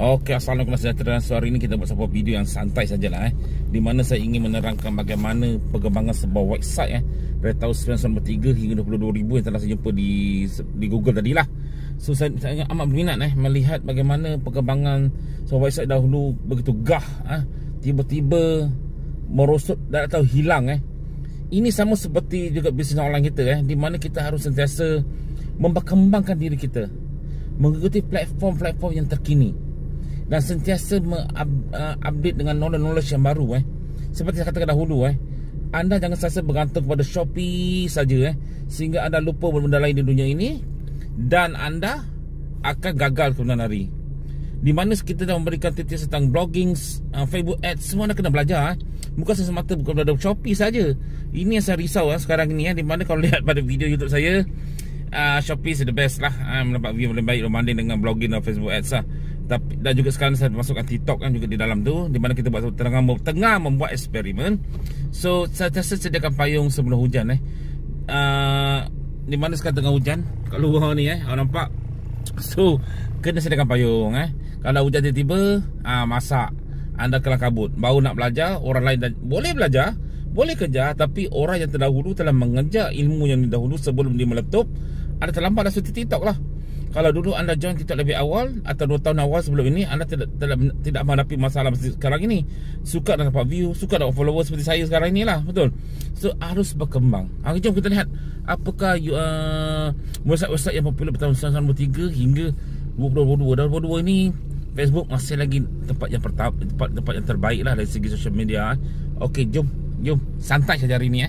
Okey, assalamualaikum warahmatullahi wabarakatuh. So, hari ini kita buat sebuah video yang santai sajalah di mana saya ingin menerangkan bagaimana perkembangan sebuah website dari tahun 1993 hingga 22,000 yang telah saya jumpa di Google tadilah. So saya amat berminat melihat bagaimana perkembangan sebuah website dahulu begitu gah, tiba-tiba merosot dan atau hilang. Ini sama seperti juga bisnis online kita di mana kita harus sentiasa memperkembangkan diri kita, mengikuti platform-platform yang terkini dan sentiasa update dengan knowledge yang baru. Seperti saya katakan dahulu, anda jangan sentiasa bergantung kepada Shopee saja sehingga anda lupa benda lain di dunia ini dan anda akan gagal kemudian hari. Di mana kita dah memberikan tips tentang blogging, Facebook ads, semua anda kena belajar. Bukan semata bukan pada Shopee saja. Ini yang saya risau sekarang ni di mana kalau lihat pada video YouTube saya, Shopee is the best lah, mendapat view paling baik berbanding dengan blogging dan Facebook ads lah. Tapi dan juga sekarang saya masukkan TikTok juga di dalam tu, di mana kita buat tengah membuat eksperimen. So saya sediakan payung sebelum hujan di mana sekarang tengah hujan kat luar ni awak nampak. So kena sediakan payung. Kalau hujan tiba-tiba masak, anda kelam kabut, baru nak belajar, orang lain boleh belajar, boleh kerja, tapi orang yang terdahulu telah mengejar ilmu yang dahulu sebelum dia meletup. Anda terlambat dah seperti TikTok lah. Kalau dulu anda join TikTok lebih awal atau 2 tahun awal sebelum ini, anda tidak menghadapi masalah sekarang ini. Suka dah dapat view, suka dapat follower seperti saya sekarang ni lah. Betul. So harus berkembang. Jom kita lihat apakah website-website yang popular pada tahun 1993 hingga 2022 ini. Facebook masih lagi tempat yang tempat yang terbaik lah dari segi social media. Okey, jom santai saja hari ini